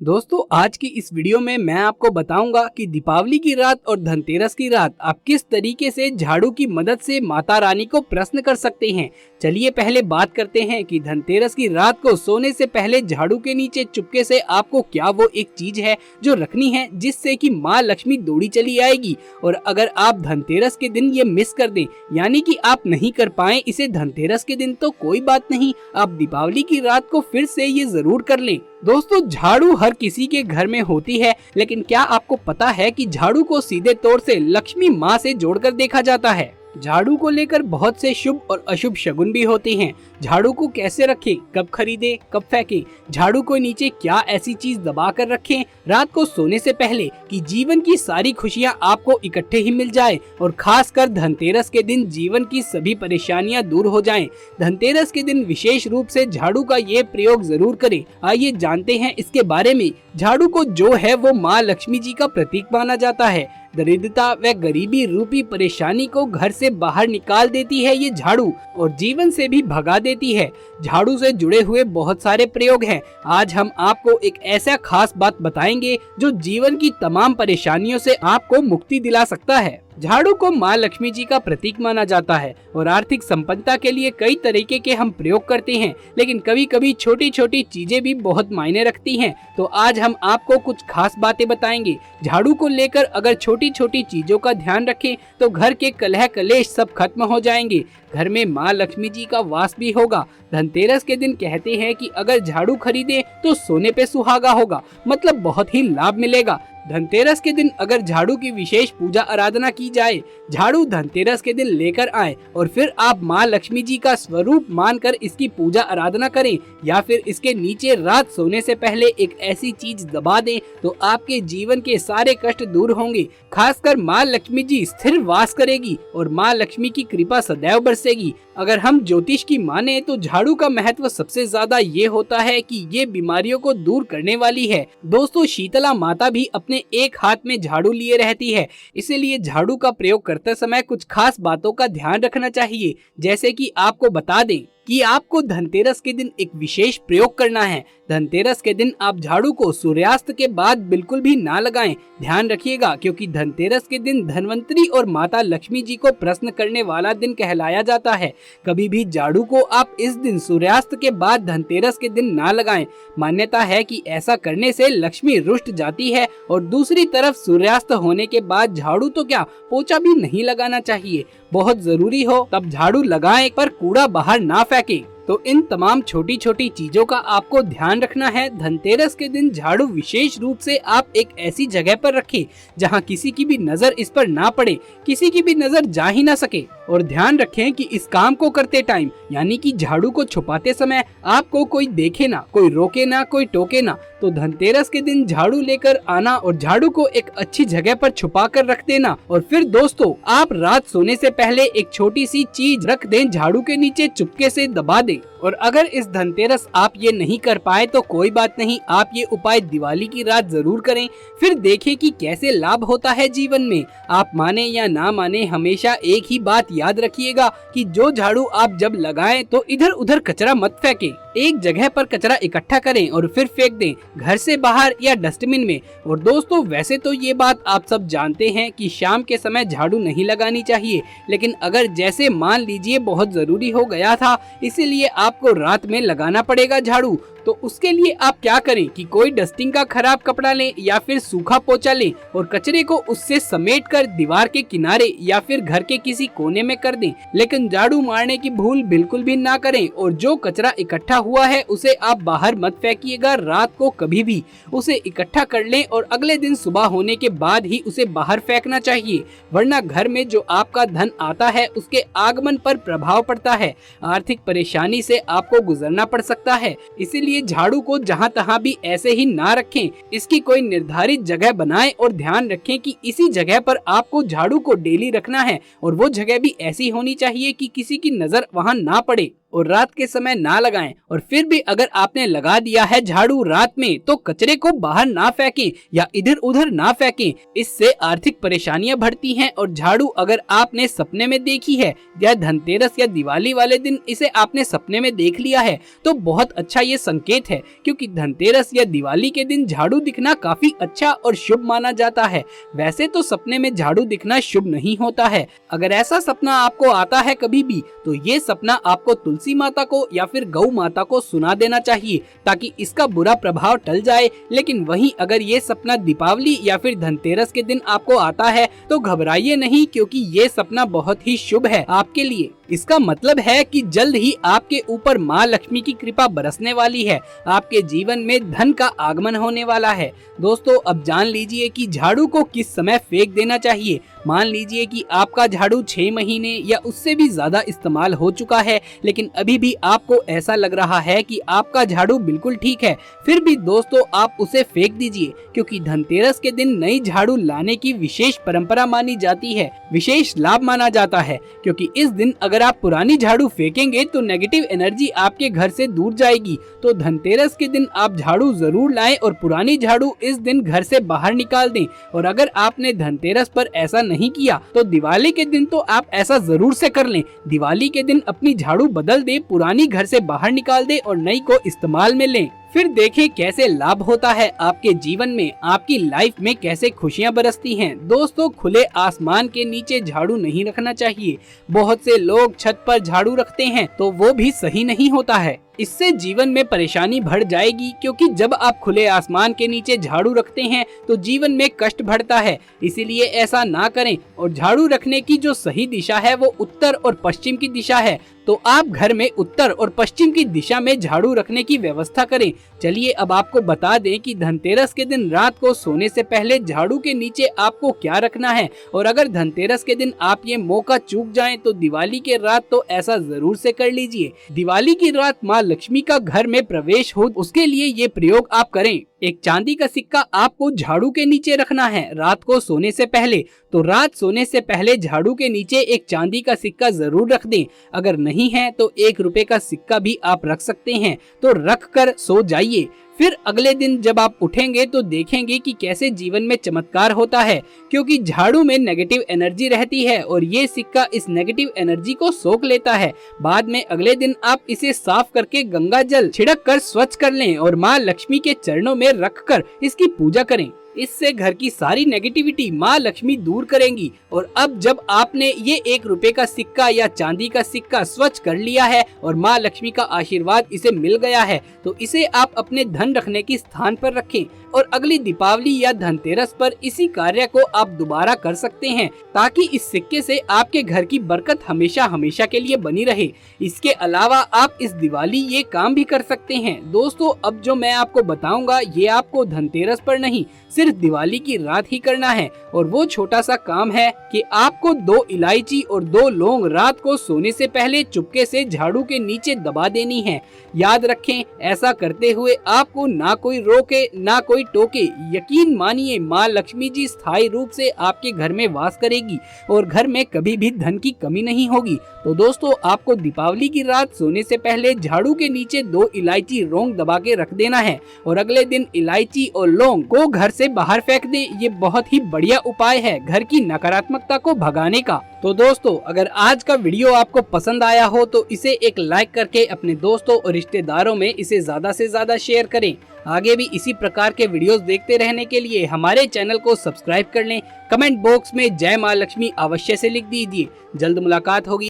दोस्तों आज की इस वीडियो में मैं आपको बताऊंगा कि दीपावली की रात और धनतेरस की रात आप किस तरीके से झाड़ू की मदद से माता रानी को प्रसन्न कर सकते हैं। चलिए पहले बात करते हैं कि धनतेरस की रात को सोने से पहले झाड़ू के नीचे चुपके से आपको क्या वो एक चीज है जो रखनी है जिससे कि माँ लक्ष्मी दौड़ी चली आएगी। और अगर आप धनतेरस के दिन ये मिस कर दें, यानी कि आप नहीं कर पाए इसे धनतेरस के दिन, तो कोई बात नहीं, आप दीपावली की रात को फिर से ये जरूर कर लें। दोस्तों झाड़ू हर किसी के घर में होती है, लेकिन क्या आपको पता है कि झाड़ू को सीधे तौर से लक्ष्मी माँ से जोड़कर देखा जाता है। झाड़ू को लेकर बहुत से शुभ और अशुभ शगुन भी होते हैं। झाड़ू को कैसे रखें, कब खरीदें, कब फेंकें, झाड़ू को नीचे क्या ऐसी चीज दबा कर रखें रात को सोने से पहले कि जीवन की सारी खुशियां आपको इकट्ठे ही मिल जाए और खासकर धनतेरस के दिन जीवन की सभी परेशानियां दूर हो जाएं। धनतेरस के दिन विशेष रूप से झाड़ू का ये प्रयोग जरूर करें। आइए जानते हैं इसके बारे में। झाड़ू को जो है वो माँ लक्ष्मी जी का प्रतीक माना जाता है। दरिद्रता व गरीबी रूपी परेशानी को घर से बाहर निकाल देती है ये झाड़ू और जीवन से भी भगा देती है। झाड़ू से जुड़े हुए बहुत सारे प्रयोग हैं। आज हम आपको एक ऐसा खास बात बताएंगे जो जीवन की तमाम परेशानियों से आपको मुक्ति दिला सकता है। झाड़ू को माँ लक्ष्मी जी का प्रतीक माना जाता है और आर्थिक संपन्नता के लिए कई तरीके के हम प्रयोग करते हैं, लेकिन कभी कभी छोटी छोटी चीजें भी बहुत मायने रखती हैं। तो आज हम आपको कुछ खास बातें बताएंगे। झाड़ू को लेकर अगर छोटी छोटी चीजों का ध्यान रखें तो घर के कलह कलेश सब खत्म हो जाएंगे, घर में माँ लक्ष्मी जी का वास भी होगा। धनतेरस के दिन कहते हैं कि अगर झाड़ू खरीदे तो सोने पे सुहागा होगा, मतलब बहुत ही लाभ मिलेगा। धनतेरस के दिन अगर झाड़ू की विशेष पूजा आराधना की जाए, झाड़ू धनतेरस के दिन लेकर आए और फिर आप माँ लक्ष्मी जी का स्वरूप मानकर इसकी पूजा आराधना करें या फिर इसके नीचे रात सोने से पहले एक ऐसी चीज दबा दें तो आपके जीवन के सारे कष्ट दूर होंगे। खासकर माँ लक्ष्मी जी स्थिर वास करेगी और माँ लक्ष्मी की कृपा सदैव बरसेगी। अगर हम ज्योतिष की माने तो झाड़ू का महत्व सबसे ज्यादा ये होता है कि ये बीमारियों को दूर करने वाली है। दोस्तों शीतला माता भी अपने एक हाथ में झाड़ू लिए रहती है, इसीलिए झाड़ू का प्रयोग करते समय कुछ खास बातों का ध्यान रखना चाहिए। जैसे कि आपको बता दें कि आपको धनतेरस के दिन एक विशेष प्रयोग करना है। धनतेरस के दिन आप झाड़ू को सूर्यास्त के बाद बिल्कुल भी ना लगाएं। ध्यान रखिएगा क्योंकि धनतेरस के दिन धनवंतरी और माता लक्ष्मी जी को प्रसन्न करने वाला दिन कहलाया जाता है। कभी भी झाड़ू को आप इस दिन सूर्यास्त के बाद धनतेरस के दिन ना लगाएं। मान्यता है कि ऐसा करने से लक्ष्मी रुष्ट जाती है और दूसरी तरफ सूर्यास्त होने के बाद झाड़ू तो क्या पोछा भी नहीं लगाना चाहिए। बहुत जरूरी हो तब झाड़ू लगाएं पर कूड़ा बाहर ना फेंकें। तो इन तमाम छोटी छोटी चीजों का आपको ध्यान रखना है। धनतेरस के दिन झाड़ू विशेष रूप से आप एक ऐसी जगह पर रखें जहां किसी की भी नजर इस पर ना पड़े, किसी की भी नजर जा ही ना सके। और ध्यान रखें कि इस काम को करते टाइम यानी कि झाड़ू को छुपाते समय आपको कोई देखे ना, कोई रोके ना, कोई टोके ना। तो धनतेरस के दिन झाड़ू लेकर आना और झाड़ू को एक अच्छी जगह पर छुपा कर रख देना। और फिर दोस्तों आप रात सोने से पहले एक छोटी सी चीज रख दें, झाड़ू के नीचे चुपके से दबा दें। और अगर इस धनतेरस आप ये नहीं कर पाए तो कोई बात नहीं, आप ये उपाय दिवाली की रात जरूर करें, फिर देखें कि कैसे लाभ होता है जीवन में। आप माने या ना माने हमेशा एक ही बात याद रखिएगा कि जो झाड़ू आप जब लगाएं तो इधर उधर कचरा मत फेंकें। एक जगह पर कचरा इकट्ठा करें और फिर फेंक दें, घर से बाहर या डस्टबिन में। और दोस्तों वैसे तो ये बात आप सब जानते हैं कि शाम के समय झाड़ू नहीं लगानी चाहिए, लेकिन अगर जैसे मान लीजिए बहुत जरूरी हो गया था इसीलिए आपको रात में लगाना पड़ेगा झाड़ू, तो उसके लिए आप क्या करें कि कोई डस्टिंग का खराब कपड़ा लें या फिर सूखा पोछा लें और कचरे को उससे समेट कर दीवार के किनारे या फिर घर के किसी कोने में कर दें। लेकिन झाड़ू मारने की भूल बिल्कुल भी ना करें और जो कचरा इकट्ठा हुआ है उसे आप बाहर मत फेंकिएगा। रात को कभी भी उसे इकट्ठा कर लें और अगले दिन सुबह होने के बाद ही उसे बाहर फेंकना चाहिए, वरना घर में जो आपका धन आता है उसके आगमन पर प्रभाव पड़ता है। आर्थिक परेशानी से आपको गुजरना पड़ सकता है। इसीलिए झाड़ू को जहां तहां भी ऐसे ही ना रखें, इसकी कोई निर्धारित जगह बनाएं और ध्यान रखें कि इसी जगह पर आपको झाड़ू को डेली रखना है और वो जगह भी ऐसी होनी चाहिए कि किसी की नजर वहां ना पड़े। और रात के समय ना लगाएं। और फिर भी अगर आपने लगा दिया है झाड़ू रात में तो कचरे को बाहर ना फेंकें या इधर उधर ना फेंकें, इससे आर्थिक परेशानियां बढ़ती हैं। और झाड़ू अगर आपने सपने में देखी है या धनतेरस या दिवाली वाले दिन इसे आपने सपने में देख लिया है तो बहुत अच्छा ये संकेत है, क्योंकि धनतेरस या दिवाली के दिन झाड़ू दिखना काफी अच्छा और शुभ माना जाता है। वैसे तो सपने में झाड़ू दिखना शुभ नहीं होता है। अगर ऐसा सपना आपको आता है कभी भी तो ये सपना आपको तुलसी माता को या फिर गौ माता को सुना देना चाहिए ताकि इसका बुरा प्रभाव टल जाए। लेकिन वहीं अगर ये सपना दीपावली या फिर धनतेरस के दिन आपको आता है तो घबराइए नहीं, क्योंकि ये सपना बहुत ही शुभ है आपके लिए। इसका मतलब है कि जल्द ही आपके ऊपर माँ लक्ष्मी की कृपा बरसने वाली है, आपके जीवन में धन का आगमन होने वाला है। दोस्तों अब जान लीजिए कि झाड़ू को किस समय फेंक देना चाहिए। मान लीजिए कि आपका झाड़ू 6 महीने या उससे भी ज्यादा इस्तेमाल हो चुका है, लेकिन अभी भी आपको ऐसा लग रहा है कि आपका झाड़ू बिल्कुल ठीक है, फिर भी दोस्तों आप उसे फेंक दीजिए, क्योंकि धनतेरस के दिन नई झाड़ू लाने की विशेष परंपरा मानी जाती है, विशेष लाभ माना जाता है। क्योंकि इस दिन अगर आप पुरानी झाड़ू फेंकेंगे तो नेगेटिव एनर्जी आपके घर से दूर जाएगी। तो धनतेरस के दिन आप झाड़ू जरूर लाएं और पुरानी झाड़ू इस दिन घर से बाहर निकाल दें। और अगर आपने धनतेरस पर ऐसा नहीं किया तो दिवाली के दिन तो आप ऐसा जरूर से कर लें। दिवाली के दिन अपनी झाड़ू बदल दे, पुरानी घर से बाहर निकाल दे और नई को इस्तेमाल में लें। फिर देखें कैसे लाभ होता है आपके जीवन में, आपकी लाइफ में कैसे खुशियां बरसती हैं। दोस्तों खुले आसमान के नीचे झाड़ू नहीं रखना चाहिए। बहुत से लोग छत पर झाड़ू रखते हैं तो वो भी सही नहीं होता है। इससे जीवन में परेशानी बढ़ जाएगी, क्योंकि जब आप खुले आसमान के नीचे झाड़ू रखते हैं तो जीवन में कष्ट बढ़ता है। इसीलिए ऐसा ना करें। और झाड़ू रखने की जो सही दिशा है वो उत्तर और पश्चिम की दिशा है, तो आप घर में उत्तर और पश्चिम की दिशा में झाड़ू रखने की व्यवस्था करें। चलिए अब आपको बता दें कि धनतेरस के दिन रात को सोने से पहले झाड़ू के नीचे आपको क्या रखना है। और अगर धनतेरस के दिन आप ये मौका चूक जाएं तो दिवाली के रात तो ऐसा जरूर से कर लीजिए। दिवाली की रात माँ लक्ष्मी का घर में प्रवेश हो, उसके लिए ये प्रयोग आप करें। एक चांदी का सिक्का आपको झाड़ू के नीचे रखना है रात को सोने से पहले। तो रात सोने से पहले झाड़ू के नीचे एक चांदी का सिक्का जरूर रख दें। अगर नहीं है तो 1 रुपए का सिक्का भी आप रख सकते हैं, तो रख कर सो जाइए। फिर अगले दिन जब आप उठेंगे तो देखेंगे कि कैसे जीवन में चमत्कार होता है, क्योंकि झाड़ू में नेगेटिव एनर्जी रहती है और ये सिक्का इस नेगेटिव एनर्जी को सोख लेता है। बाद में अगले दिन आप इसे साफ करके गंगा जल छिड़क कर स्वच्छ कर लें और माँ लक्ष्मी के चरणों में रख कर इसकी पूजा करें। इससे घर की सारी नेगेटिविटी माँ लक्ष्मी दूर करेंगी। और अब जब आपने ये 1 रुपए का सिक्का या चांदी का सिक्का स्वच्छ कर लिया है और माँ लक्ष्मी का आशीर्वाद इसे मिल गया है, तो इसे आप अपने धन रखने की स्थान पर रखें और अगली दीपावली या धनतेरस पर इसी कार्य को आप दोबारा कर सकते हैं, ताकि इस सिक्के से आपके घर की बरकत हमेशा हमेशा के लिए बनी रहे। इसके अलावा आप इस दिवाली ये काम भी कर सकते हैं। दोस्तों अब जो मैं आपको बताऊंगा ये आपको धनतेरस पर नहीं, सिर्फ दिवाली की रात ही करना है। और वो छोटा सा काम है कि आपको 2 इलायची और 2 लौंग रात को सोने से पहले चुपके से झाड़ू के नीचे दबा देनी है। याद रखें, ऐसा करते हुए आपको ना कोई रोके ना कोई टोके। यकीन मानिए माँ लक्ष्मी जी स्थायी रूप से आपके घर में वास करेगी और घर में कभी भी धन की कमी नहीं होगी। तो दोस्तों आपको दीपावली की रात सोने से पहले झाड़ू के नीचे 2 इलायची लौंग दबा के रख देना है और अगले दिन इलायची और लौंग को घर से बाहर फेंक दे। ये बहुत ही बढ़िया उपाय है घर की नकारात्मकता को भगाने का। तो दोस्तों अगर आज का वीडियो आपको पसंद आया हो तो इसे एक लाइक करके अपने दोस्तों और रिश्तेदारों में इसे ज्यादा से ज्यादा शेयर करें। आगे भी इसी प्रकार के वीडियोस देखते रहने के लिए हमारे चैनल को सब्सक्राइब कर लें। कमेंट बॉक्स में जय माँ लक्ष्मी अवश्य से लिख दीजिए। जल्द मुलाकात होगी।